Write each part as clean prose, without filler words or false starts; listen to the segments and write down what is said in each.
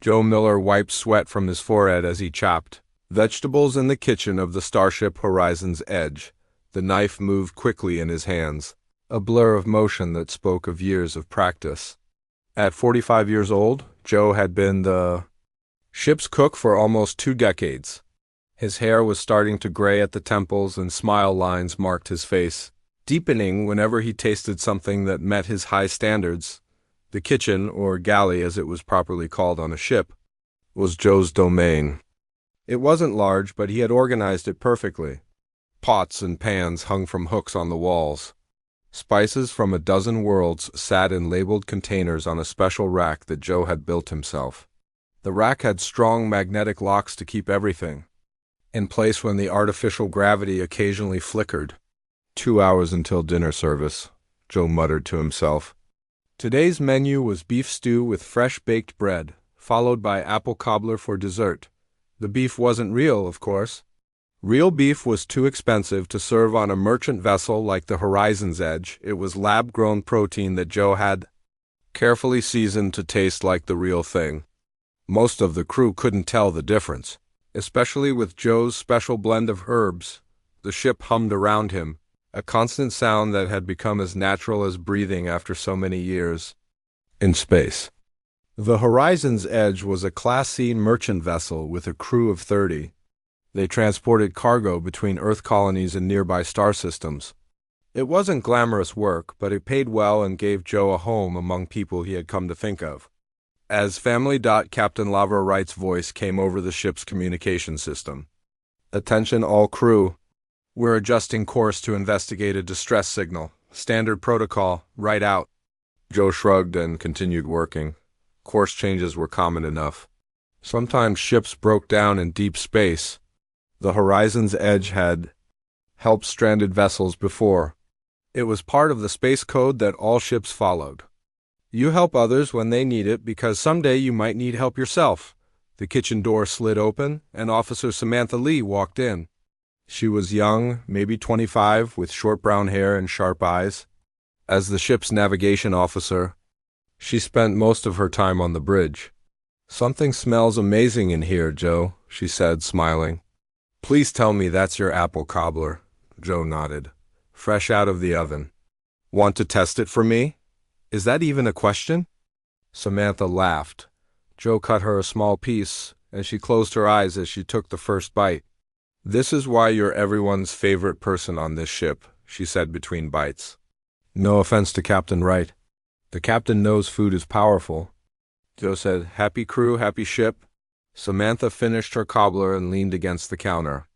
Joe Miller wiped sweat from his forehead as he chopped vegetables in the kitchen of the starship Horizon's Edge. The knife moved quickly in his hands, a blur of motion that spoke of years of practice. At 45 years old, Joe had been the ship's cook for almost 2 decades. His hair was starting to gray at the temples and smile lines marked his face, deepening whenever he tasted something that met his high standards. The kitchen, or galley as it was properly called on a ship, was Joe's domain. It wasn't large, but he had organized it perfectly. Pots and pans hung from hooks on the walls. Spices from a dozen worlds sat in labeled containers on a special rack that Joe had built himself. The rack had strong magnetic locks to keep everything in place when the artificial gravity occasionally flickered. 2 hours until dinner service, Joe muttered to himself. Today's menu was beef stew with fresh baked bread, followed by apple cobbler for dessert. The beef wasn't real, of course. Real beef was too expensive to serve on a merchant vessel like the Horizon's Edge. It was lab-grown protein that Joe had carefully seasoned to taste like the real thing. Most of the crew couldn't tell the difference, especially with Joe's special blend of herbs. The ship hummed around him, a constant sound that had become as natural as breathing after so many years in space. The Horizon's Edge was a Class C merchant vessel with a crew of 30. They transported cargo between Earth colonies and nearby star systems. It wasn't glamorous work, but it paid well and gave Joe a home among people he had come to think of. As Family. Captain Lavra Wright's voice came over the ship's communication system. Attention all crew. We're adjusting course to investigate a distress signal. Standard protocol, right out. Joe shrugged and continued working. Course changes were common enough. Sometimes ships broke down in deep space. The Horizon's Edge had helped stranded vessels before. It was part of the space code that all ships followed. You help others when they need it because someday you might need help yourself. The kitchen door slid open and Officer Samantha Lee walked in. She was young, maybe 25, with short brown hair and sharp eyes. As the ship's navigation officer, she spent most of her time on the bridge. Something smells amazing in here, Joe, she said, smiling. Please tell me that's your apple cobbler. Joe nodded. Fresh out of the oven. Want to test it for me? Is that even a question? Samantha laughed. Joe cut her a small piece, and she closed her eyes as she took the first bite. This is why you're everyone's favorite person on this ship, she said between bites. No offense to Captain Wright. The captain knows food is powerful. Joe said, Happy crew, happy ship. Samantha finished her cobbler and leaned against the counter.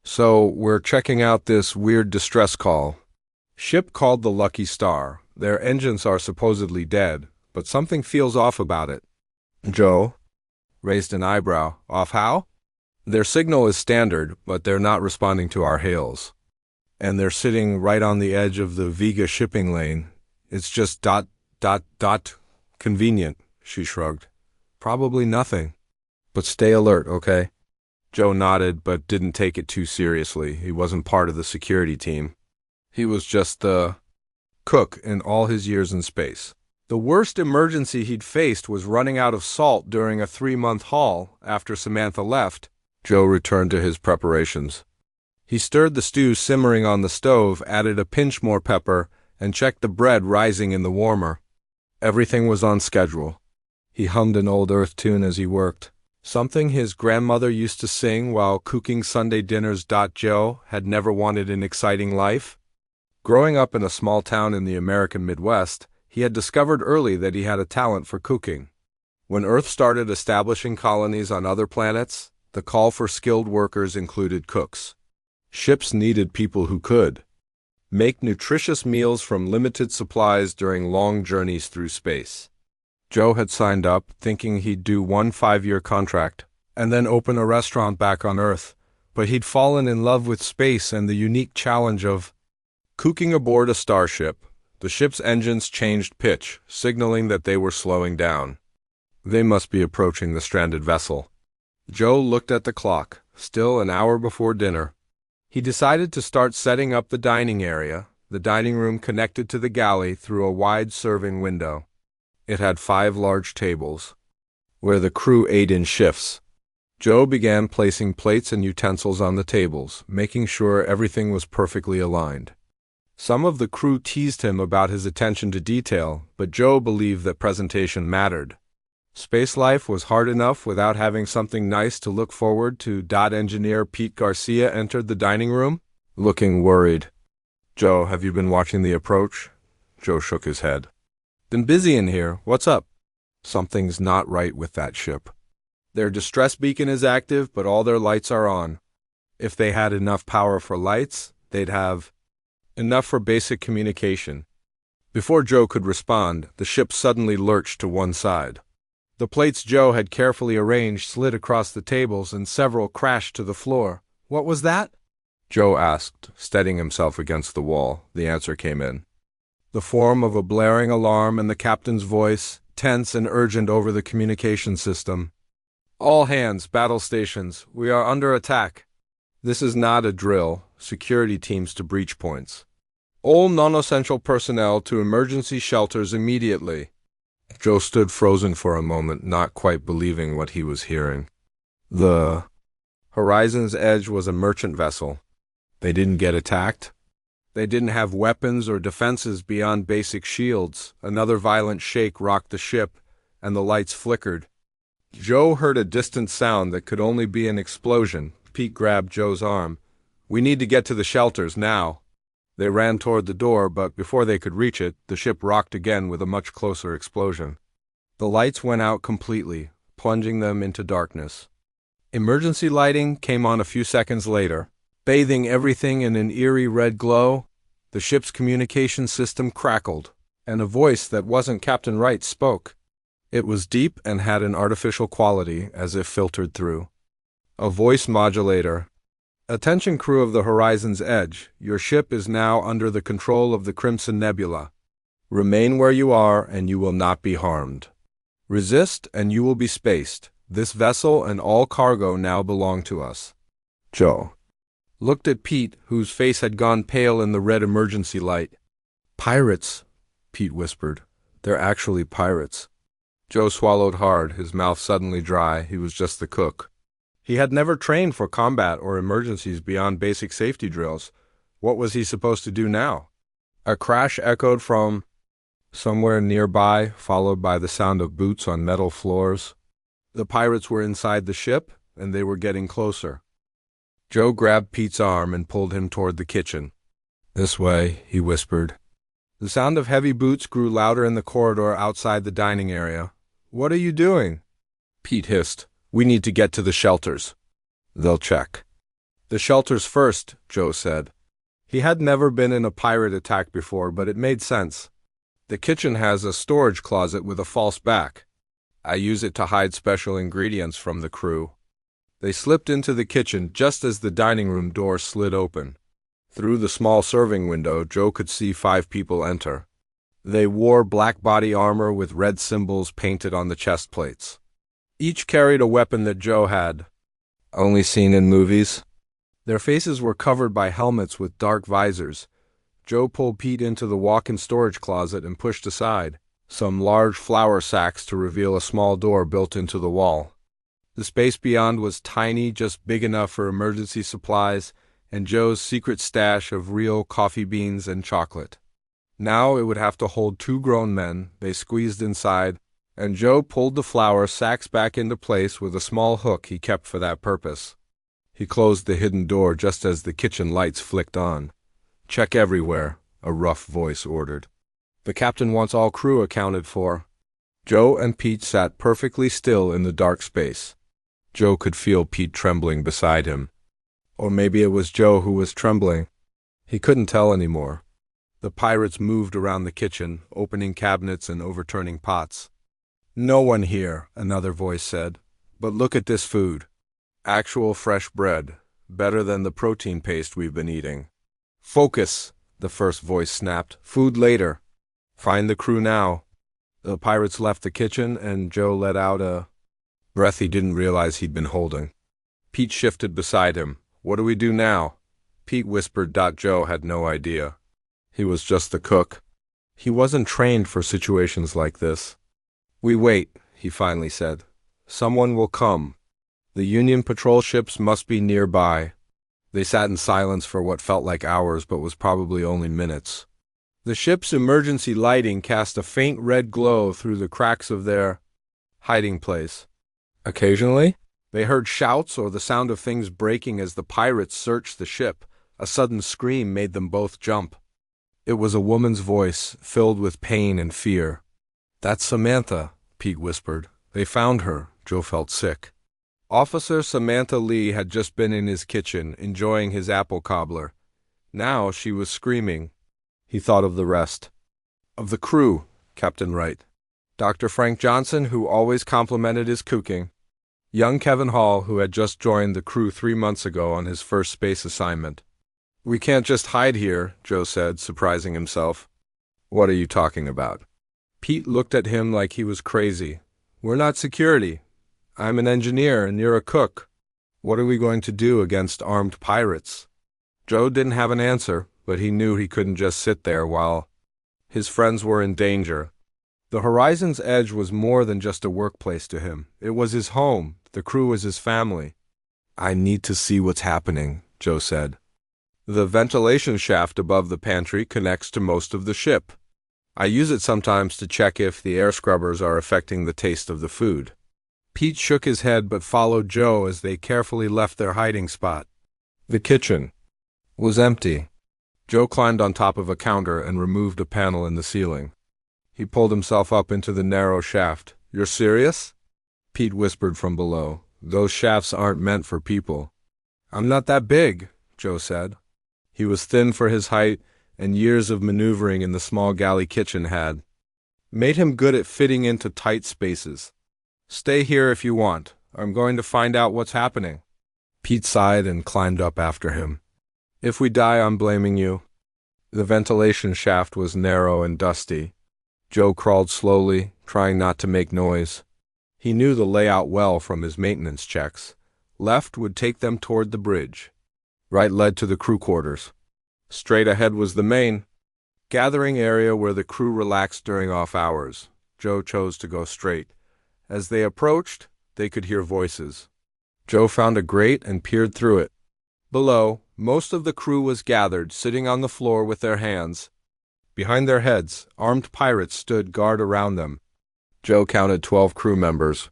So, we're checking out this weird distress call. Ship called the Lucky Star. Their engines are supposedly dead, but something feels off about it. Joe raised an eyebrow. Off how? Their signal is standard, but they're not responding to our hails. And they're sitting right on the edge of the Vega shipping lane. It's just ... convenient, she shrugged. Probably nothing. But stay alert, okay? Joe nodded, but didn't take it too seriously. He wasn't part of the security team. He was just the cook in all his years in space. The worst emergency he'd faced was running out of salt during a 3-month haul. After Samantha left, Joe returned to his preparations. He stirred the stew simmering on the stove, added a pinch more pepper, and checked the bread rising in the warmer. Everything was on schedule. He hummed an old Earth tune as he worked, something his grandmother used to sing while cooking Sunday dinners. Joe had never wanted an exciting life. Growing up in a small town in the American Midwest, he had discovered early that he had a talent for cooking. When Earth started establishing colonies on other planets, the call for skilled workers included cooks. Ships needed people who could make nutritious meals from limited supplies during long journeys through space. Joe had signed up, thinking he'd do 1 5-year contract, and then open a restaurant back on Earth, but he'd fallen in love with space and the unique challenge of cooking aboard a starship. The ship's engines changed pitch, signaling that they were slowing down. They must be approaching the stranded vessel. Joe looked at the clock, still an hour before dinner. He decided to start setting up the dining area. The dining room connected to the galley through a wide serving window. It had 5 large tables, where the crew ate in shifts. Joe began placing plates and utensils on the tables, making sure everything was perfectly aligned. Some of the crew teased him about his attention to detail, but Joe believed that presentation mattered. Space life was hard enough without having something nice to look forward to. Engineer Pete Garcia entered the dining room, looking worried. "Joe, have you been watching the approach?" Joe shook his head. "Been busy in here. What's up?" "Something's not right with that ship. Their distress beacon is active, but all their lights are on. If they had enough power for lights, they'd have enough for basic communication." Before Joe could respond, the ship suddenly lurched to one side. The plates Joe had carefully arranged slid across the tables and several crashed to the floor. "What was that?" Joe asked, steadying himself against the wall. The answer came in the form of a blaring alarm and the captain's voice, tense and urgent over the communication system. "All hands, battle stations, we are under attack. This is not a drill. Security teams to breach points. All non-essential personnel to emergency shelters immediately." Joe stood frozen for a moment, not quite believing what he was hearing. The Horizon's Edge was a merchant vessel. They didn't get attacked. They didn't have weapons or defenses beyond basic shields. Another violent shake rocked the ship, and the lights flickered. Joe heard a distant sound that could only be an explosion. Pete grabbed Joe's arm. "We need to get to the shelters now." They ran toward the door, but before they could reach it, the ship rocked again with a much closer explosion. The lights went out completely, plunging them into darkness. Emergency lighting came on a few seconds later, bathing everything in an eerie red glow. The ship's communication system crackled, and a voice that wasn't Captain Wright spoke. It was deep and had an artificial quality, as if filtered through. A voice modulator. "Attention crew of the Horizon's Edge, your ship is now under the control of the Crimson Nebula. Remain where you are and you will not be harmed. Resist and you will be spaced. This vessel and all cargo now belong to us." Joe looked at Pete, whose face had gone pale in the red emergency light. "Pirates," Pete whispered. "They're actually pirates." Joe swallowed hard, his mouth suddenly dry. He was just the cook. He had never trained for combat or emergencies beyond basic safety drills. What was he supposed to do now? A crash echoed from somewhere nearby, followed by the sound of boots on metal floors. The pirates were inside the ship, and they were getting closer. Joe grabbed Pete's arm and pulled him toward the kitchen. "This way," he whispered. The sound of heavy boots grew louder in the corridor outside the dining area. "What are you doing?" Pete hissed. "We need to get to the shelters." "They'll check." "The shelters first," Joe said. He had never been in a pirate attack before, but it made sense. "The kitchen has a storage closet with a false back. I use it to hide special ingredients from the crew." They slipped into the kitchen just as the dining room door slid open. Through the small serving window, Joe could see 5 people enter. They wore black body armor with red symbols painted on the chest plates. Each carried a weapon that Joe had only seen in movies. Their faces were covered by helmets with dark visors. Joe pulled Pete into the walk-in storage closet and pushed aside some large flour sacks to reveal a small door built into the wall. The space beyond was tiny, just big enough for emergency supplies and Joe's secret stash of real coffee beans and chocolate. Now it would have to hold 2 grown men. They squeezed inside, and Joe pulled the flour sacks back into place with a small hook he kept for that purpose. He closed the hidden door just as the kitchen lights flicked on. "Check everywhere," a rough voice ordered. "The captain wants all crew accounted for." Joe and Pete sat perfectly still in the dark space. Joe could feel Pete trembling beside him. Or maybe it was Joe who was trembling. He couldn't tell anymore. The pirates moved around the kitchen, opening cabinets and overturning pots. "No one here," another voice said. "But look at this food. Actual fresh bread. Better than the protein paste we've been eating." "Focus," the first voice snapped. "Food later. Find the crew now." The pirates left the kitchen, and Joe let out a breath he didn't realize he'd been holding. Pete shifted beside him. "What do we do now?" Pete whispered. Joe had no idea. He was just the cook. He wasn't trained for situations like this. "We wait," he finally said. Someone will come. The Union patrol ships must be nearby. They sat in silence for what felt like hours but was probably only minutes. The ship's emergency lighting cast a faint red glow through the cracks of their hiding place. Occasionally, they heard shouts or the sound of things breaking as the pirates searched the ship. A sudden scream made them both jump. It was a woman's voice, filled with pain and fear. "That's Samantha," Pete whispered. "They found her." Joe felt sick. Officer Samantha Lee had just been in his kitchen, enjoying his apple cobbler. Now she was screaming. He thought of the rest. Of the crew, Captain Wright. Dr. Frank Johnson, who always complimented his cooking. Young Kevin Hall, who had just joined the crew 3 months ago on his first space assignment. "We can't just hide here," Joe said, surprising himself. "What are you talking about?" Pete looked at him like he was crazy. "We're not security. I'm an engineer and you're a cook. What are we going to do against armed pirates?" Joe didn't have an answer, but he knew he couldn't just sit there while his friends were in danger. The Horizon's Edge was more than just a workplace to him. It was his home. The crew was his family. "I need to see what's happening," Joe said. "The ventilation shaft above the pantry connects to most of the ship. I use it sometimes to check if the air scrubbers are affecting the taste of the food." Pete shook his head but followed Joe as they carefully left their hiding spot. The kitchen was empty. Joe climbed on top of a counter and removed a panel in the ceiling. He pulled himself up into the narrow shaft. "You're serious?" Pete whispered from below. "Those shafts aren't meant for people." "I'm not that big," Joe said. He was thin for his height, and years of maneuvering in the small galley kitchen had made him good at fitting into tight spaces. "Stay here if you want. I'm going to find out what's happening." Pete sighed and climbed up after him. "If we die, I'm blaming you." The ventilation shaft was narrow and dusty. Joe crawled slowly, trying not to make noise. He knew the layout well from his maintenance checks. Left would take them toward the bridge. Right led to the crew quarters. Straight ahead was the main gathering area where the crew relaxed during off hours. Joe chose to go straight. As they approached, they could hear voices. Joe found a grate and peered through it. Below, most of the crew was gathered, sitting on the floor with their hands behind their heads. Armed pirates stood guard around them. Joe counted 12 crew members.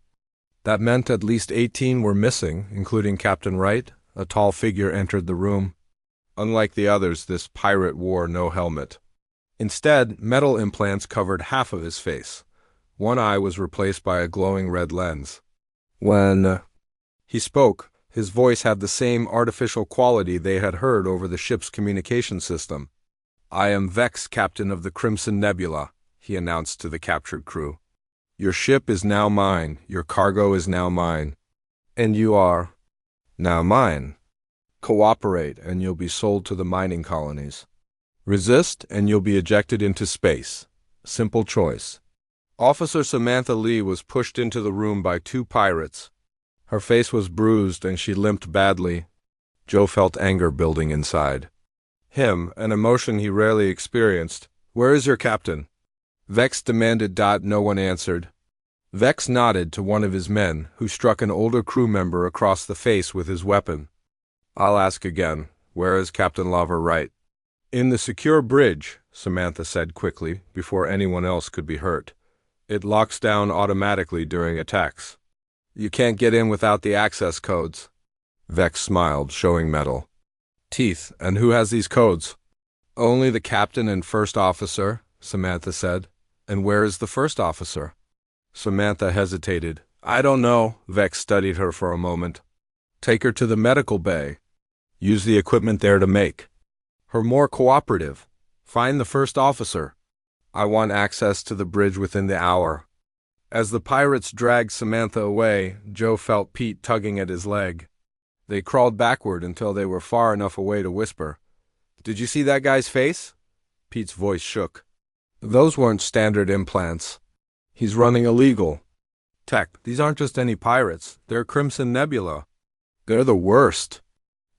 That meant at least 18 were missing, including Captain Wright. A tall figure entered the room. Unlike the others, this pirate wore no helmet. Instead, metal implants covered half of his face. One eye was replaced by a glowing red lens. When he spoke, his voice had the same artificial quality they had heard over the ship's communication system. "I am Vex, captain of the Crimson Nebula," he announced to the captured crew. "Your ship is now mine, your cargo is now mine, and you are now mine. Cooperate, and you'll be sold to the mining colonies. Resist, and you'll be ejected into space. Simple choice." Officer Samantha Lee was pushed into the room by 2 pirates. Her face was bruised, and she limped badly. Joe felt anger building inside him, an emotion he rarely experienced. "Where is your captain?" Vex demanded. No one answered. Vex nodded to one of his men, who struck an older crew member across the face with his weapon. "I'll ask again. Where is Captain Lover Wright?" "In the secure bridge," Samantha said quickly, before anyone else could be hurt. "It locks down automatically during attacks. You can't get in without the access codes." Vex smiled, showing metal teeth. "And who has these codes?" "Only the captain and first officer," Samantha said. "And where is the first officer?" Samantha hesitated. "I don't know." Vex studied her for a moment. "Take her to the medical bay. Use the equipment there to make her more cooperative. Find the first officer. I want access to the bridge within the hour." As the pirates dragged Samantha away, Joe felt Pete tugging at his leg. They crawled backward until they were far enough away to whisper. "Did you see that guy's face?" Pete's voice shook. "Those weren't standard implants. He's running illegal tech. These aren't just any pirates. They're Crimson Nebula. They're the worst."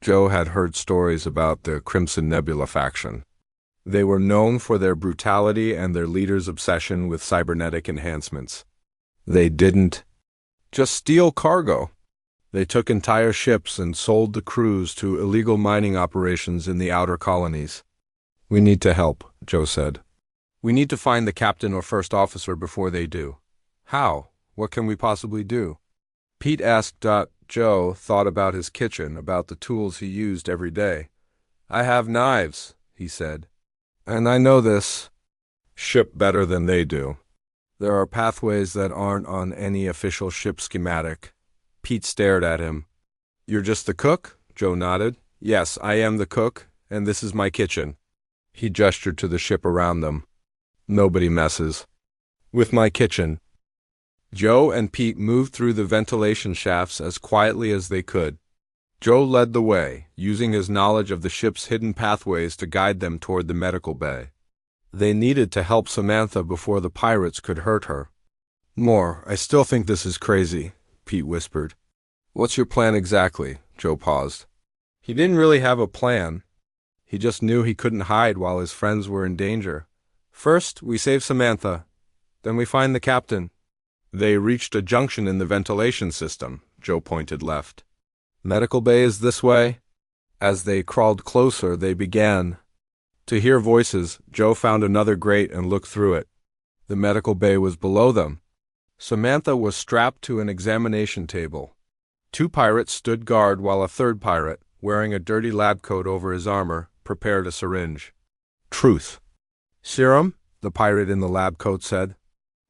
Joe had heard stories about the Crimson Nebula faction. They were known for their brutality and their leader's obsession with cybernetic enhancements. They didn't Just steal cargo. They took entire ships and sold the crews to illegal mining operations in the outer colonies. We need to help, Joe said. We need to find the captain or first officer before they do. How? What can we possibly do? Pete asked. Joe thought about his kitchen, about the tools he used every day. I have knives, he said. And I know this ship better than they do. There are pathways that aren't on any official ship schematic. Pete stared at him. You're just the cook? Joe nodded. Yes, I am the cook, and this is my kitchen. He gestured to the ship around them. Nobody messes with my kitchen. Joe and Pete moved through the ventilation shafts as quietly as they could. Joe led the way, using his knowledge of the ship's hidden pathways to guide them toward the medical bay. They needed to help Samantha before the pirates could hurt her. More, I still think this is crazy, Pete whispered. What's your plan exactly? Joe paused. He didn't really have a plan. He just knew he couldn't hide while his friends were in danger. First, we save Samantha. Then we find the captain. They reached a junction in the ventilation system. Joe pointed left. Medical bay is this way? As they crawled closer, they began to hear voices. Joe found another grate and looked through it. The medical bay was below them. Samantha was strapped to an examination table. 2 pirates stood guard while a third pirate, wearing a dirty lab coat over his armor, prepared a syringe. Truth. Serum? The pirate in the lab coat said.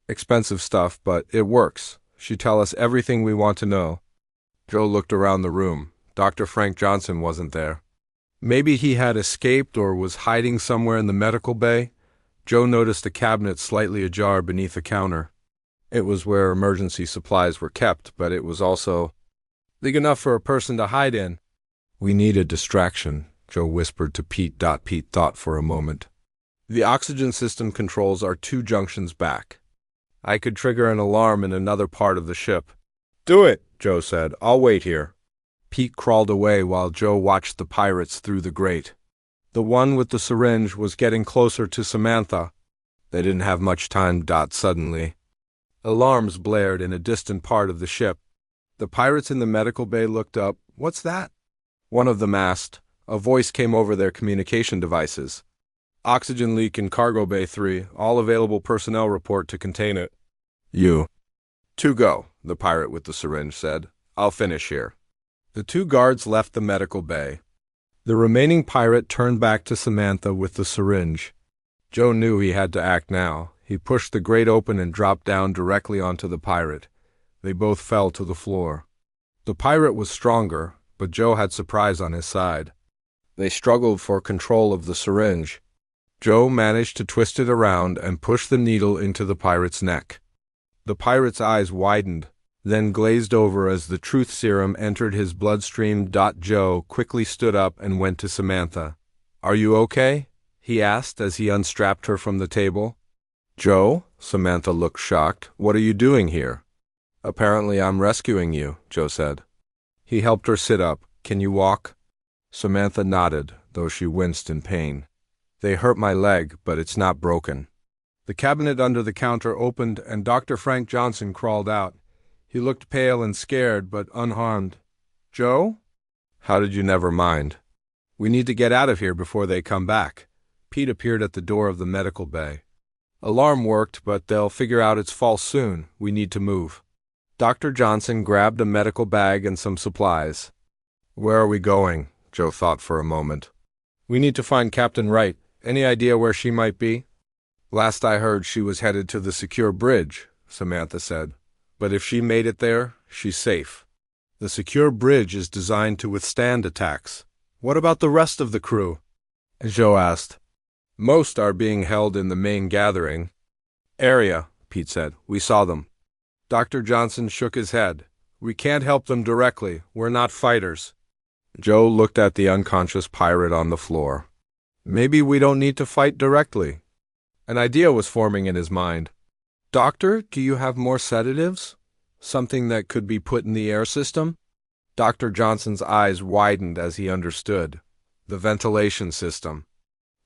Expensive stuff, but it works. She'll tell us everything we want to know. Joe looked around the room. Dr. Frank Johnson wasn't there. Maybe he had escaped or was hiding somewhere in the medical bay. Joe noticed a cabinet slightly ajar beneath a counter. It was where emergency supplies were kept, but it was also big enough for a person to hide in. We need a distraction, Joe whispered to Pete. Pete thought for a moment. The oxygen system controls are 2 junctions back. I could trigger an alarm in another part of the ship. Do it, Joe said. I'll wait here. Pete crawled away while Joe watched the pirates through the grate. The one with the syringe was getting closer to Samantha. They didn't have much time. Suddenly, alarms blared in a distant part of the ship. The pirates in the medical bay looked up. What's that? One of them asked. A voice came over their communication devices. Oxygen leak in cargo bay 3. All available personnel report to contain it. You. 2 go, the pirate with the syringe said. I'll finish here. The 2 guards left the medical bay. The remaining pirate turned back to Samantha with the syringe. Joe knew he had to act now. He pushed the grate open and dropped down directly onto the pirate. They both fell to the floor. The pirate was stronger, but Joe had surprise on his side. They struggled for control of the syringe. Joe managed to twist it around and push the needle into the pirate's neck. The pirate's eyes widened, then glazed over as the truth serum entered his bloodstream. Joe quickly stood up and went to Samantha. Are you okay? He asked as he unstrapped her from the table. Joe? Samantha looked shocked. What are you doing here? Apparently I'm rescuing you, Joe said. He helped her sit up. Can you walk? Samantha nodded, though she winced in pain. They hurt my leg, but it's not broken. The cabinet under the counter opened and Dr. Frank Johnson crawled out. He looked pale and scared, but unharmed. Joe? How did you never mind? We need to get out of here before they come back. Pete appeared at the door of the medical bay. Alarm worked, but they'll figure out it's false soon. We need to move. Dr. Johnson grabbed a medical bag and some supplies. Where are we going? Joe thought for a moment. We need to find Captain Wright. Any idea where she might be? Last I heard, she was headed to the secure bridge, Samantha said. But if she made it there, she's safe. The secure bridge is designed to withstand attacks. What about the rest of the crew? Joe asked. Most are being held in the main gathering area, Pete said. We saw them. Dr. Johnson shook his head. We can't help them directly. We're not fighters. Joe looked at the unconscious pirate on the floor. Maybe we don't need to fight directly. An idea was forming in his mind. Doctor, do you have more sedatives? Something that could be put in the air system? Dr. Johnson's eyes widened as he understood. The ventilation system.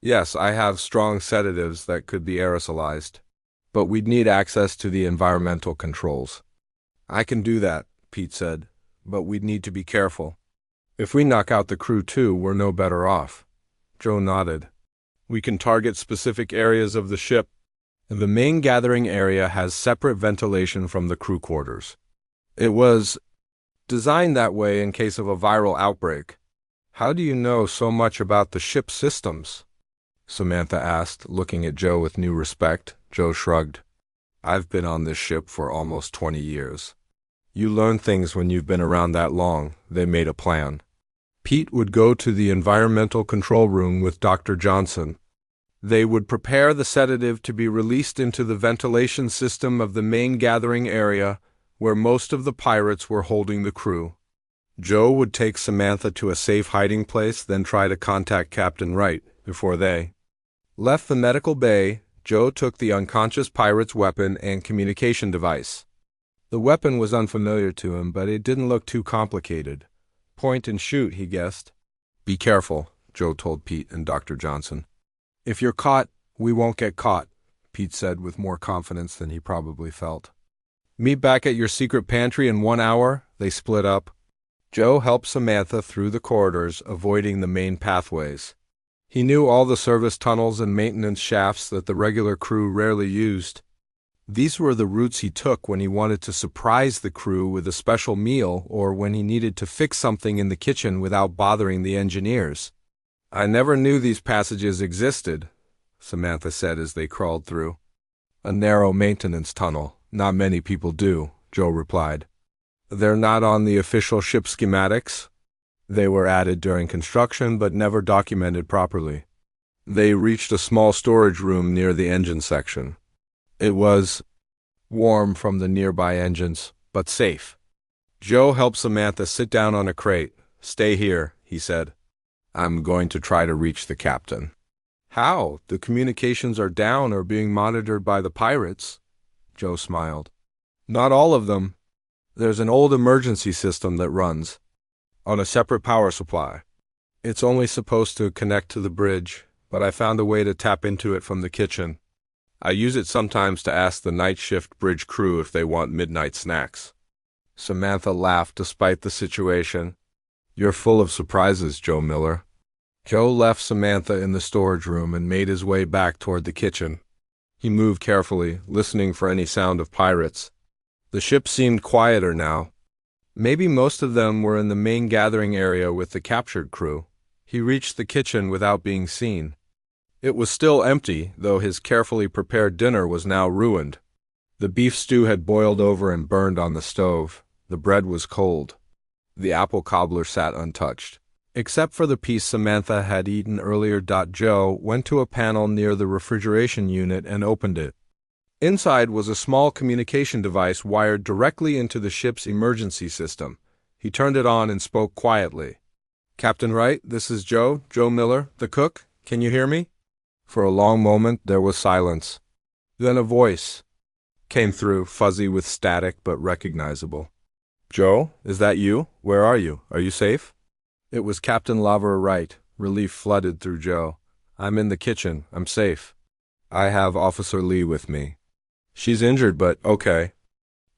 Yes, I have strong sedatives that could be aerosolized. But we'd need access to the environmental controls. I can do that, Pete said, but we'd need to be careful. If we knock out the crew too, we're no better off. Joe nodded. We can target specific areas of the ship. The main gathering area has separate ventilation from the crew quarters. It was designed that way in case of a viral outbreak. How do you know so much about the ship's systems? Samantha asked, looking at Joe with new respect. Joe shrugged. I've been on this ship for almost 20 years. You learn things when you've been around that long. They made a plan. Pete would go to the environmental control room with Dr. Johnson. They would prepare the sedative to be released into the ventilation system of the main gathering area where most of the pirates were holding the crew. Joe would take Samantha to a safe hiding place, then try to contact Captain Wright before they left the medical bay. Joe took the unconscious pirate's weapon and communication device. The weapon was unfamiliar to him, but it didn't look too complicated. Point and shoot, he guessed. Be careful, Joe told Pete and Dr. Johnson. If you're caught, we won't get caught, Pete said with more confidence than he probably felt. Meet back at your secret pantry in 1 hour. They split up. Joe helped Samantha through the corridors, avoiding the main pathways. He knew all the service tunnels and maintenance shafts that the regular crew rarely used. These were the routes he took when he wanted to surprise the crew with a special meal or when he needed to fix something in the kitchen without bothering the engineers. I never knew these passages existed, Samantha said as they crawled through. A narrow maintenance tunnel. Not many people do, Joe replied. They're not on the official ship schematics. They were added during construction but never documented properly. They reached a small storage room near the engine section. It was warm from the nearby engines, but safe. Joe helped Samantha sit down on a crate. Stay here, he said. I'm going to try to reach the captain. How? The communications are down or being monitored by the pirates? Joe smiled. Not all of them. There's an old emergency system that runs on a separate power supply. It's only supposed to connect to the bridge, but I found a way to tap into it from the kitchen. I use it sometimes to ask the night shift bridge crew if they want midnight snacks. Samantha laughed despite the situation. You're full of surprises, Joe Miller. Joe left Samantha in the storage room and made his way back toward the kitchen. He moved carefully, listening for any sound of pirates. The ship seemed quieter now. Maybe most of them were in the main gathering area with the captured crew. He reached the kitchen without being seen. It was still empty, though his carefully prepared dinner was now ruined. The beef stew had boiled over and burned on the stove. The bread was cold. The apple cobbler sat untouched. Except for the piece Samantha had eaten earlier. Joe went to a panel near the refrigeration unit and opened it. Inside was a small communication device wired directly into the ship's emergency system. He turned it on and spoke quietly. Captain Wright, this is Joe Miller, the cook. Can you hear me? For a long moment there was silence. Then a voice came through, fuzzy with static but recognizable. Joe, is that you? Where are you? Are you safe? It was Captain Laver Wright. Relief flooded through Joe. I'm in the kitchen. I'm safe. I have Officer Lee with me. She's injured, but okay.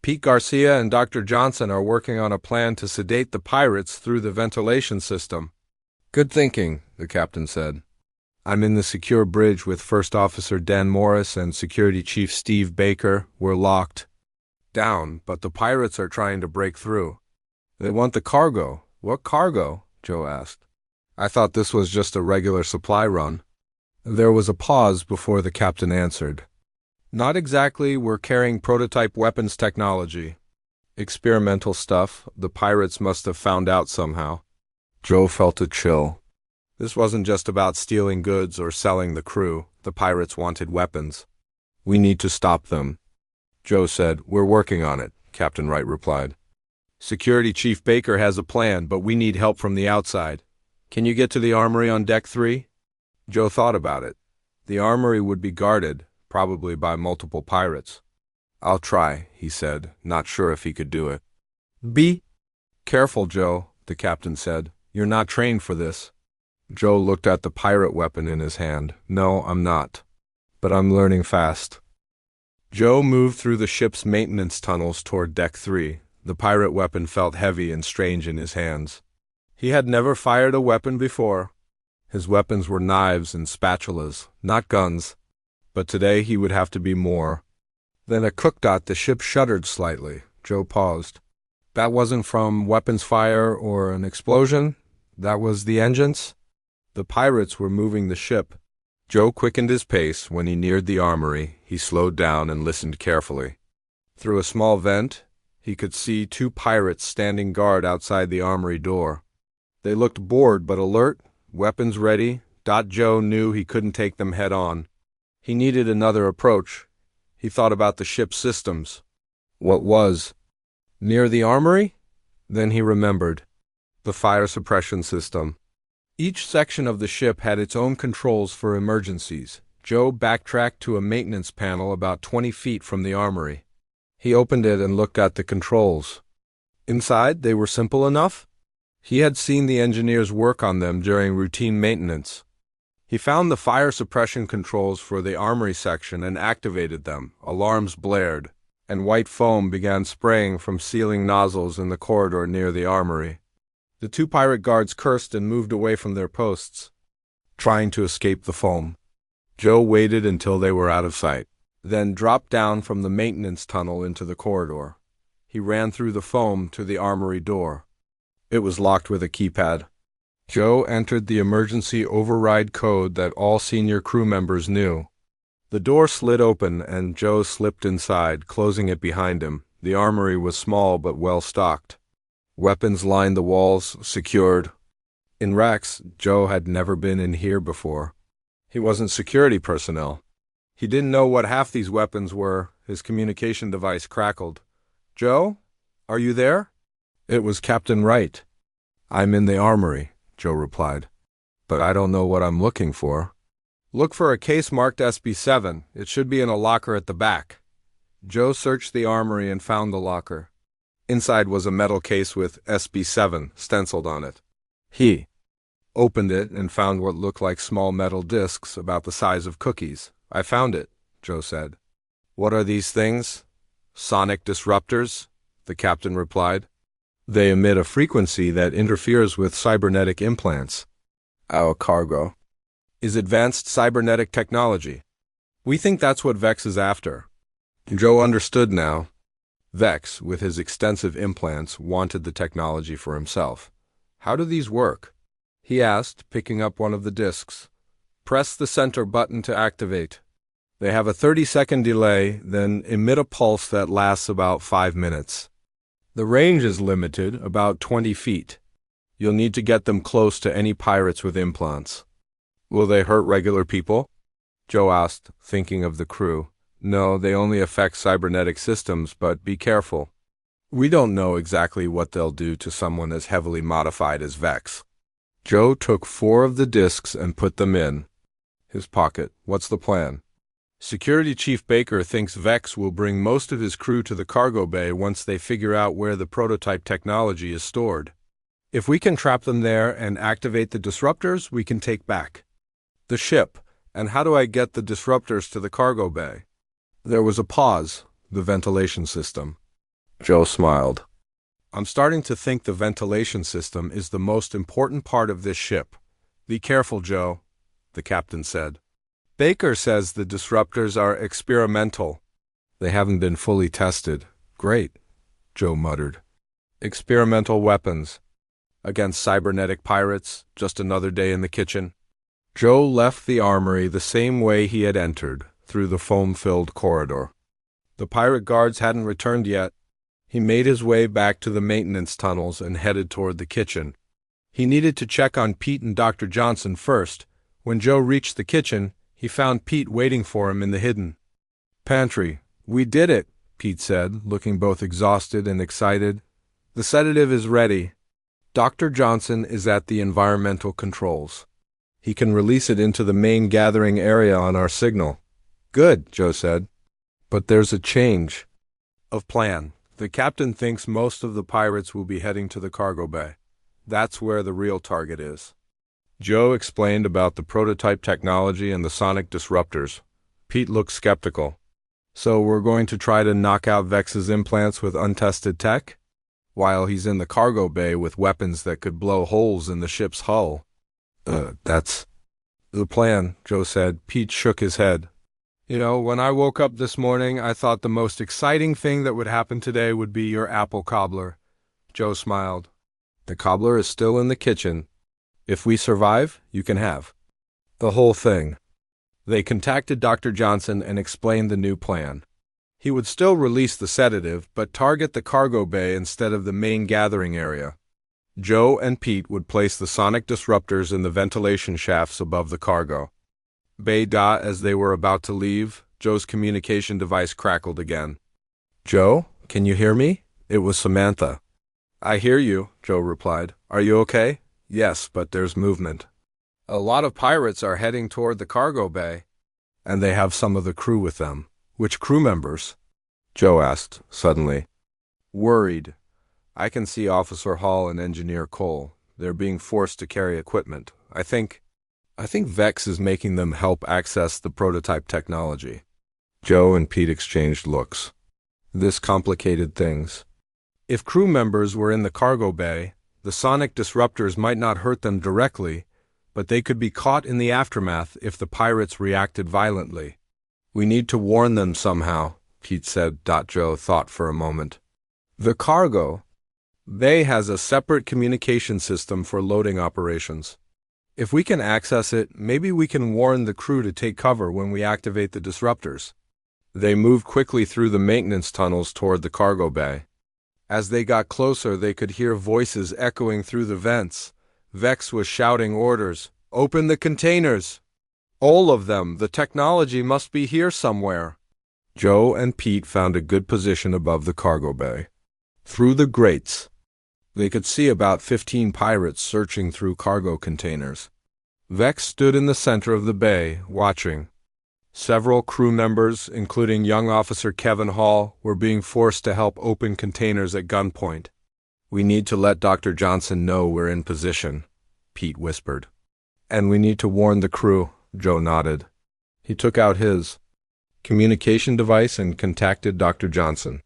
Pete Garcia and Dr. Johnson are working on a plan to sedate the pirates through the ventilation system. Good thinking, the captain said. I'm in the secure bridge with First Officer Dan Morris and Security Chief Steve Baker. We're locked down, but the pirates are trying to break through. They want the cargo. What cargo? Joe asked. I thought this was just a regular supply run. There was a pause before the captain answered. Not exactly. We're carrying prototype weapons technology. Experimental stuff. The pirates must have found out somehow. Joe felt a chill. This wasn't just about stealing goods or selling the crew. The pirates wanted weapons. We need to stop them. Joe said, We're working on it, Captain Wright replied. Security Chief Baker has a plan, but we need help from the outside. Can you get to the armory on Deck 3? Joe thought about it. The armory would be guarded, probably by multiple pirates. I'll try, he said, not sure if he could do it. Be careful, Joe, the captain said. You're not trained for this. Joe looked at the pirate weapon in his hand. No, I'm not. But I'm learning fast. Joe moved through the ship's maintenance tunnels toward Deck 3. The pirate weapon felt heavy and strange in his hands. He had never fired a weapon before. His weapons were knives and spatulas, not guns. But today he would have to be more. Then a cookdot, the ship shuddered slightly. Joe paused. That wasn't from weapons fire or an explosion? That was the engines? The pirates were moving the ship. Joe quickened his pace. When he neared the armory, he slowed down and listened carefully. Through a small vent, he could see two pirates standing guard outside the armory door. They looked bored but alert, weapons ready. Joe knew he couldn't take them head on. He needed another approach. He thought about the ship's systems. What was? Near the armory? Then he remembered. The fire suppression system. Each section of the ship had its own controls for emergencies. Joe backtracked to a maintenance panel about 20 feet from the armory. He opened it and looked at the controls. Inside, they were simple enough. He had seen the engineers work on them during routine maintenance. He found the fire suppression controls for the armory section and activated them. Alarms blared, and white foam began spraying from sealing nozzles in the corridor near the armory. The two pirate guards cursed and moved away from their posts, trying to escape the foam. Joe waited until they were out of sight, then dropped down from the maintenance tunnel into the corridor. He ran through the foam to the armory door. It was locked with a keypad. Joe entered the emergency override code that all senior crew members knew. The door slid open and Joe slipped inside, closing it behind him. The armory was small but well stocked. Weapons lined the walls, secured. In racks, Joe had never been in here before. He wasn't security personnel. He didn't know what half these weapons were. His communication device crackled. "Joe? Are you there?" It was Captain Wright. "I'm in the armory," Joe replied. "But I don't know what I'm looking for." "Look for a case marked SB7. It should be in a locker at the back." Joe searched the armory and found the locker. Inside was a metal case with SB7 stenciled on it. He opened it and found what looked like small metal discs about the size of cookies. "I found it," Joe said. "What are these things?" "Sonic disruptors," the captain replied. "They emit a frequency that interferes with cybernetic implants. Our cargo is advanced cybernetic technology. We think that's what Vex is after." Joe understood now. Vex, with his extensive implants, wanted the technology for himself. "How do these work?" he asked, picking up one of the discs. "Press the center button to activate. They have a 30-second delay, then emit a pulse that lasts about 5 minutes. The range is limited, about 20 feet. You'll need to get them close to any pirates with implants." "Will they hurt regular people?" Joe asked, thinking of the crew. "No, they only affect cybernetic systems, but be careful. We don't know exactly what they'll do to someone as heavily modified as Vex." Joe took 4 of the discs and put them in his pocket. "What's the plan?" "Security Chief Baker thinks Vex will bring most of his crew to the cargo bay once they figure out where the prototype technology is stored. If we can trap them there and activate the disruptors, we can take back the ship. And how do I get the disruptors to the cargo bay?" There was a pause. "The ventilation system." Joe smiled. "I'm starting to think the ventilation system is the most important part of this ship. Be careful, Joe," the captain said. "Baker says the disruptors are experimental. They haven't been fully tested." "Great," Joe muttered. "Experimental weapons. Against cybernetic pirates, just another day in the kitchen." Joe left the armory the same way he had entered, through the foam-filled corridor. The pirate guards hadn't returned yet. He made his way back to the maintenance tunnels and headed toward the kitchen. He needed to check on Pete and Dr. Johnson first. When Joe reached the kitchen, he found Pete waiting for him in the hidden pantry. "We did it," Pete said, looking both exhausted and excited. "The sedative is ready. Dr. Johnson is at the environmental controls. He can release it into the main gathering area on our signal." "Good," Joe said. "But there's a change of plan. The captain thinks most of the pirates will be heading to the cargo bay. That's where the real target is." Joe explained about the prototype technology and the sonic disruptors. Pete looked skeptical. So we're going to try to knock out Vex's implants with untested tech? While he's in the cargo bay with weapons that could blow holes in the ship's hull. That's the plan, Joe said. Pete shook his head. When I woke up this morning, I thought the most exciting thing that would happen today would be your apple cobbler. Joe smiled. The cobbler is still in the kitchen. If we survive, you can have the whole thing. They contacted Dr. Johnson and explained the new plan. He would still release the sedative, but target the cargo bay instead of the main gathering area. Joe and Pete would place the sonic disruptors in the ventilation shafts above the cargo. As they were about to leave, Joe's communication device crackled again. Joe, can you hear me? It was Samantha. I hear you, Joe replied. Are you okay? Yes, but there's movement. A lot of pirates are heading toward the cargo bay. And they have some of the crew with them. Which crew members? Joe asked, suddenly. Worried. I can see Officer Hall and Engineer Cole. They're being forced to carry equipment. I think Vex is making them help access the prototype technology. Joe and Pete exchanged looks. This complicated things. If crew members were in the cargo bay, the sonic disruptors might not hurt them directly, but they could be caught in the aftermath if the pirates reacted violently. We need to warn them somehow, Pete said. Joe thought for a moment. The cargo bay has a separate communication system for loading operations. If we can access it, maybe we can warn the crew to take cover when we activate the disruptors. They moved quickly through the maintenance tunnels toward the cargo bay. As they got closer, they could hear voices echoing through the vents. Vex was shouting orders. Open the containers! All of them! The technology must be here somewhere. Joe and Pete found a good position above the cargo bay. Through the grates, they could see about 15 pirates searching through cargo containers. Vex stood in the center of the bay, watching. Several crew members, including young officer Kevin Hall, were being forced to help open containers at gunpoint. We need to let Dr. Johnson know we're in position, Pete whispered. And we need to warn the crew, Joe nodded. He took out his communication device and contacted Dr. Johnson.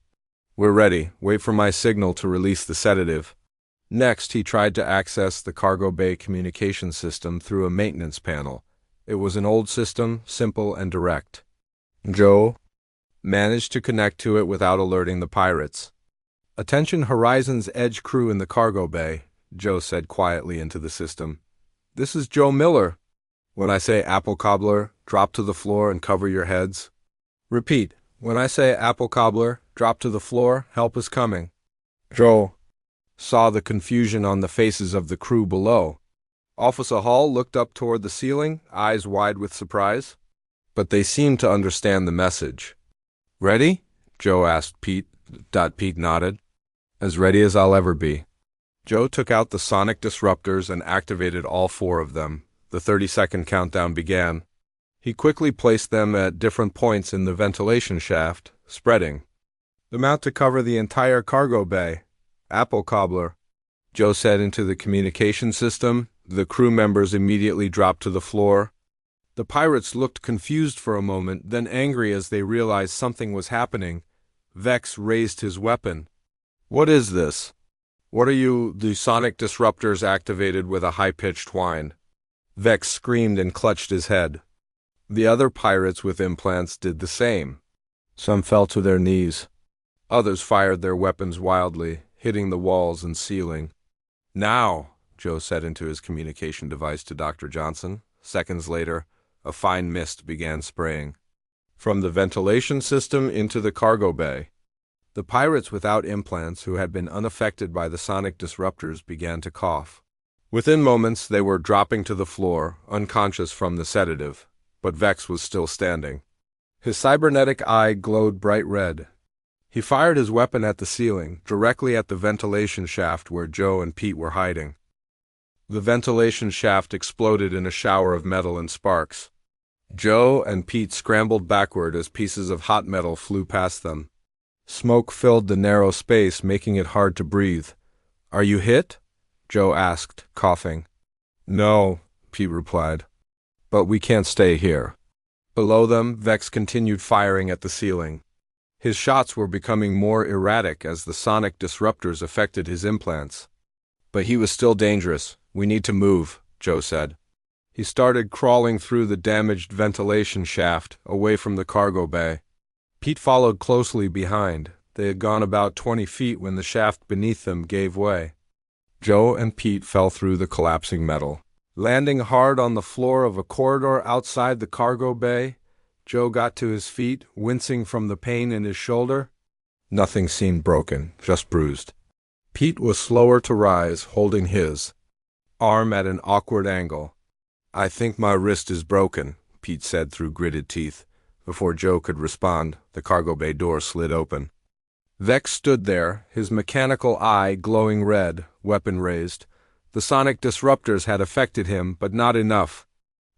We're ready. Wait for my signal to release the sedative. Next, he tried to access the cargo bay communication system through a maintenance panel. It was an old system, simple and direct. Joe managed to connect to it without alerting the pirates. Attention Horizon's Edge crew in the cargo bay, Joe said quietly into the system. This is Joe Miller. When I say apple cobbler, drop to the floor and cover your heads. Repeat. When I say apple cobbler, drop to the floor, help is coming. Joe saw the confusion on the faces of the crew below. Officer Hall looked up toward the ceiling, eyes wide with surprise. But they seemed to understand the message. Ready? Joe asked Pete. Pete nodded. As ready as I'll ever be. Joe took out the sonic disruptors and activated all 4 of them. The 30-second countdown began. He quickly placed them at different points in the ventilation shaft, spreading them out to cover the entire cargo bay. Apple cobbler, Joe said into the communication system. The crew members immediately dropped to the floor. The pirates looked confused for a moment, then angry as they realized something was happening. Vex raised his weapon. What is this? What are you? The sonic disruptors activated with a high-pitched whine. Vex screamed and clutched his head. The other pirates with implants did the same. Some fell to their knees. Others fired their weapons wildly, hitting the walls and ceiling. Now, Joe said into his communication device to Dr. Johnson. Seconds later, a fine mist began spraying from the ventilation system into the cargo bay. The pirates without implants who had been unaffected by the sonic disruptors began to cough. Within moments, they were dropping to the floor, unconscious from the sedative. But Vex was still standing. His cybernetic eye glowed bright red. He fired his weapon at the ceiling, directly at the ventilation shaft where Joe and Pete were hiding. The ventilation shaft exploded in a shower of metal and sparks. Joe and Pete scrambled backward as pieces of hot metal flew past them. Smoke filled the narrow space, making it hard to breathe. Are you hit? Joe asked, coughing. No, Pete replied. But we can't stay here. Below them, Vex continued firing at the ceiling. His shots were becoming more erratic as the sonic disruptors affected his implants. But he was still dangerous. We need to move, Joe said. He started crawling through the damaged ventilation shaft, away from the cargo bay. Pete followed closely behind. They had gone about 20 feet when the shaft beneath them gave way. Joe and Pete fell through the collapsing metal. Landing hard on the floor of a corridor outside the cargo bay, Joe got to his feet, wincing from the pain in his shoulder. Nothing seemed broken, just bruised. Pete was slower to rise, holding his arm at an awkward angle. I think my wrist is broken, Pete said through gritted teeth. Before Joe could respond, the cargo bay door slid open. Vex stood there, his mechanical eye glowing red, weapon raised. The sonic disruptors had affected him, but not enough.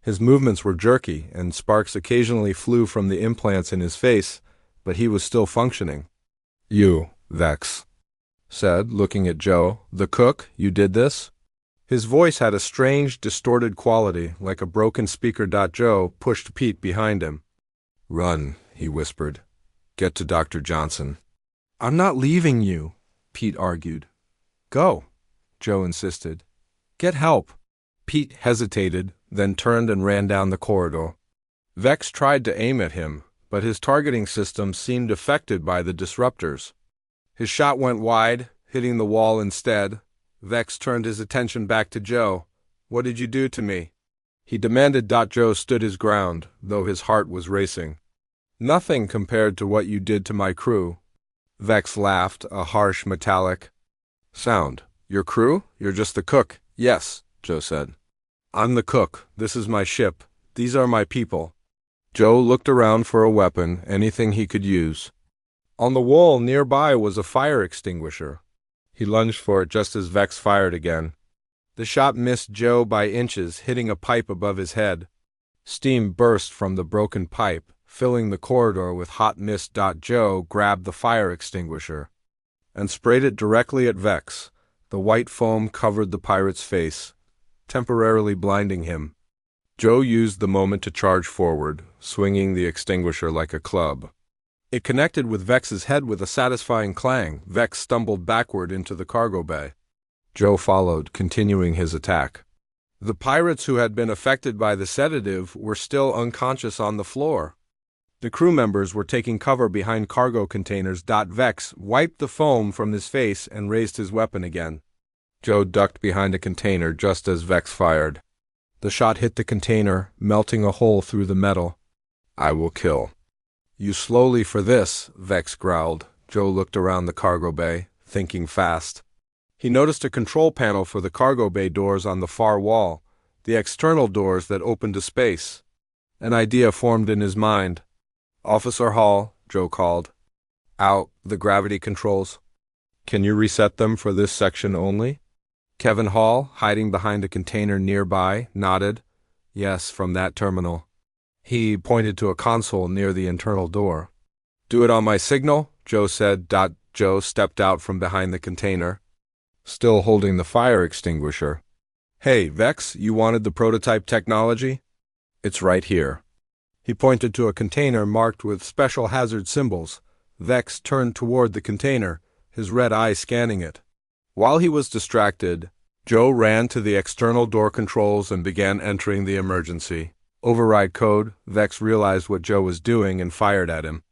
His movements were jerky, and sparks occasionally flew from the implants in his face, but he was still functioning. You, Vex said, looking at Joe. The cook, you did this? His voice had a strange, distorted quality, like a broken speaker. Joe pushed Pete behind him. Run, he whispered. Get to Dr. Johnson. I'm not leaving you, Pete argued. Go, Joe insisted. Get help. Pete hesitated, then turned and ran down the corridor. Vex tried to aim at him, but his targeting system seemed affected by the disruptors. His shot went wide, hitting the wall instead. Vex turned his attention back to Joe. What did you do to me? He demanded. Joe stood his ground, though his heart was racing. Nothing compared to what you did to my crew. Vex laughed, a harsh, metallic sound. Your crew? You're just the cook. Yes, Joe said. I'm the cook. This is my ship. These are my people. Joe looked around for a weapon, anything he could use. On the wall nearby was a fire extinguisher. He lunged for it just as Vex fired again. The shot missed Joe by inches, hitting a pipe above his head. Steam burst from the broken pipe, filling the corridor with hot mist. Joe grabbed the fire extinguisher and sprayed it directly at Vex. The white foam covered the pirate's face, temporarily blinding him. Joe used the moment to charge forward, swinging the extinguisher like a club. It connected with Vex's head with a satisfying clang. Vex stumbled backward into the cargo bay. Joe followed, continuing his attack. The pirates who had been affected by the sedative were still unconscious on the floor. The crew members were taking cover behind cargo containers. Vex wiped the foam from his face and raised his weapon again. Joe ducked behind a container just as Vex fired. The shot hit the container, melting a hole through the metal. I will kill. You slowly for this, Vex growled. Joe looked around the cargo bay, thinking fast. He noticed a control panel for the cargo bay doors on the far wall, the external doors that opened to space. An idea formed in his mind. Officer Hall, Joe called. Out, the gravity controls. Can you reset them for this section only? Kevin Hall, hiding behind a container nearby, nodded. Yes, from that terminal. He pointed to a console near the internal door. Do it on my signal, Joe said. Joe stepped out from behind the container, still holding the fire extinguisher. Hey, Vex, you wanted the prototype technology? It's right here. He pointed to a container marked with special hazard symbols. Vex turned toward the container, his red eye scanning it. While he was distracted, Joe ran to the external door controls and began entering the emergency override code. Vex realized what Joe was doing and fired at him.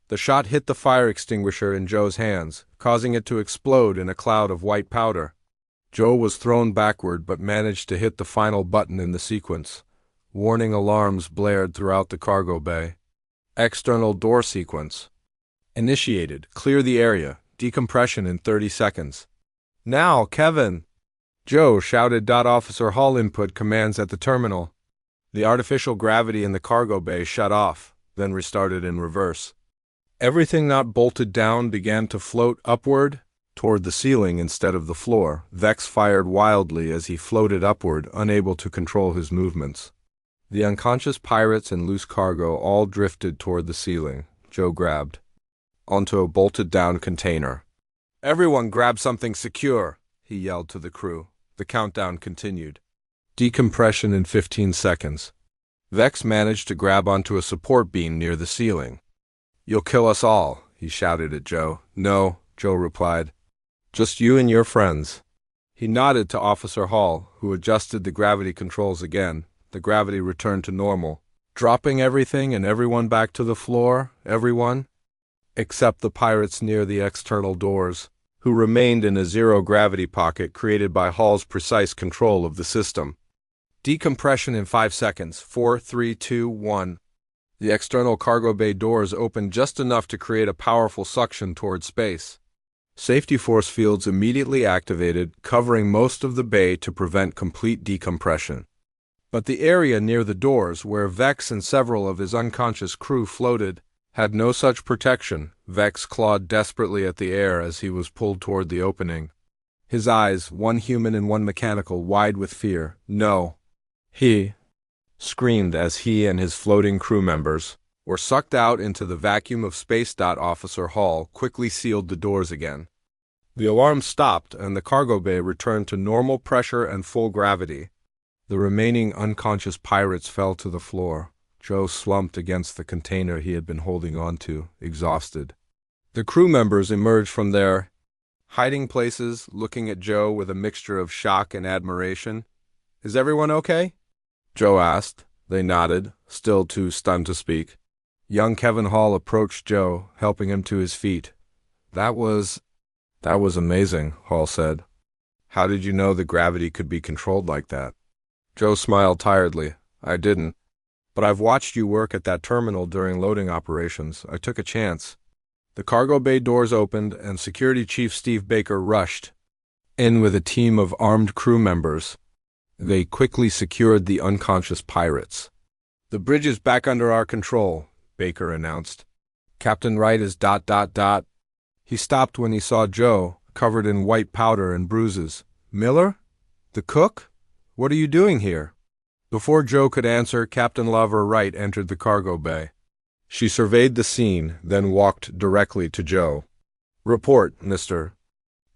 The shot hit the fire extinguisher in Joe's hands, causing it to explode in a cloud of white powder. Joe was thrown backward but managed to hit the final button in the sequence. Warning alarms blared throughout the cargo bay. External door sequence initiated. Clear the area. Decompression in 30 seconds. Now, Kevin! Joe shouted. Officer Hall input commands at the terminal. The artificial gravity in the cargo bay shut off, then restarted in reverse. Everything not bolted down began to float upward toward the ceiling instead of the floor. Vex fired wildly as he floated upward, unable to control his movements. The unconscious pirates and loose cargo all drifted toward the ceiling. Joe grabbed onto a bolted-down container. Everyone grab something secure, he yelled to the crew. The countdown continued. Decompression in 15 seconds. Vex managed to grab onto a support beam near the ceiling. "You'll kill us all," he shouted at Joe. "No," Joe replied. "Just you and your friends." He nodded to Officer Hall, who adjusted the gravity controls again. The gravity returned to normal, dropping everything and everyone back to the floor, everyone, except the pirates near the external doors, who remained in a zero-gravity pocket created by Hall's precise control of the system. Decompression in 5 seconds. 4, 3, 2, 1. The external cargo bay doors opened just enough to create a powerful suction toward space. Safety force fields immediately activated, covering most of the bay to prevent complete decompression. But the area near the doors, where Vex and several of his unconscious crew floated, had no such protection. Vex clawed desperately at the air as he was pulled toward the opening. His eyes, one human and one mechanical, wide with fear. "No!" He screamed as he and his floating crew members were sucked out into the vacuum of space. Officer Hall quickly sealed the doors again. The alarm stopped and the cargo bay returned to normal pressure and full gravity. The remaining unconscious pirates fell to the floor. Joe slumped against the container he had been holding onto, exhausted. The crew members emerged from their hiding places, looking at Joe with a mixture of shock and admiration. "Is everyone okay?" Joe asked. They nodded, still too stunned to speak. Young Kevin Hall approached Joe, helping him to his feet. That was amazing," Hall said. "How did you know the gravity could be controlled like that?" Joe smiled tiredly. "I didn't. But I've watched you work at that terminal during loading operations. I took a chance." The cargo bay doors opened, and Security Chief Steve Baker rushed in with a team of armed crew members. They quickly secured the unconscious pirates. "The bridge is back under our control," Baker announced. "Captain Wright is ... He stopped when he saw Joe, covered in white powder and bruises. "Miller? The cook? What are you doing here?" Before Joe could answer, Captain Lover Wright entered the cargo bay. She surveyed the scene, then walked directly to Joe. "Report, Mr.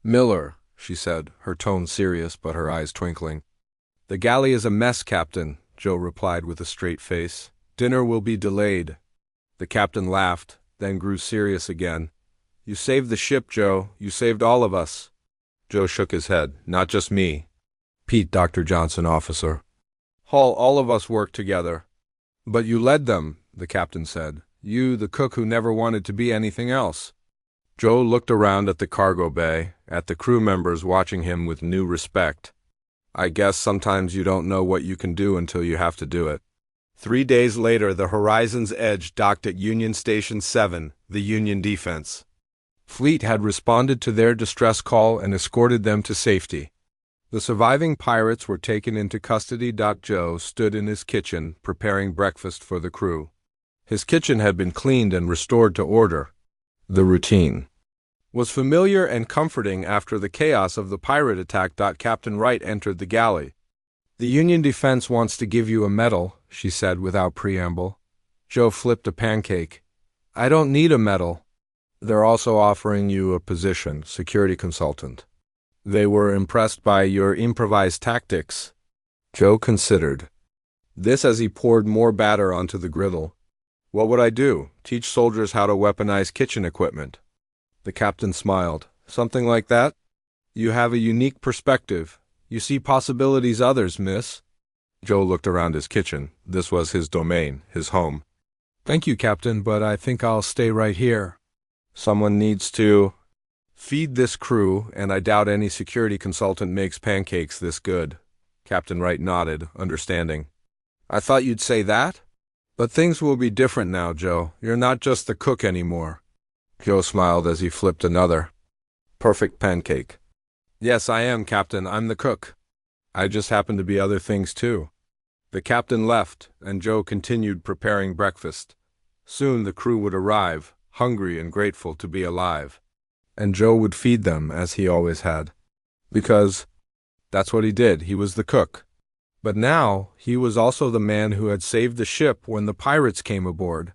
Miller," she said, her tone serious but her eyes twinkling. "The galley is a mess, Captain," Joe replied with a straight face. "Dinner will be delayed." The captain laughed, then grew serious again. "You saved the ship, Joe. You saved all of us." Joe shook his head. "Not just me. Pete, Dr. Johnson, officer. Hall, all of us worked together." "But you led them," the captain said. "You, the cook who never wanted to be anything else." Joe looked around at the cargo bay, at the crew members watching him with new respect. "I guess sometimes you don't know what you can do until you have to do it." 3 days later, the Horizon's Edge docked at Union Station 7, the Union Defense. Fleet had responded to their distress call and escorted them to safety. The surviving pirates were taken into custody. Joe stood in his kitchen, preparing breakfast for the crew. His kitchen had been cleaned and restored to order. The routine was familiar and comforting after the chaos of the pirate attack. Captain Wright entered the galley. "The Union Defense wants to give you a medal," she said without preamble. Joe flipped a pancake. "I don't need a medal. They're also offering you a position, security consultant. They were impressed by your improvised tactics." Joe considered this as he poured more batter onto the griddle. "What would I do? Teach soldiers how to weaponize kitchen equipment?" The captain smiled. "Something like that? You have a unique perspective. You see possibilities others miss." Joe looked around his kitchen. This was his domain, his home. "Thank you, Captain, but I think I'll stay right here. Someone needs to feed this crew, and I doubt any security consultant makes pancakes this good." Captain Wright nodded, understanding. "I thought you'd say that? But things will be different now, Joe. You're not just the cook anymore." Joe smiled as he flipped another perfect pancake. "Yes, I am, Captain. I'm the cook. I just happen to be other things, too." The captain left, and Joe continued preparing breakfast. Soon the crew would arrive, hungry and grateful to be alive. And Joe would feed them, as he always had. Because that's what he did. He was the cook. But now he was also the man who had saved the ship when the pirates came aboard.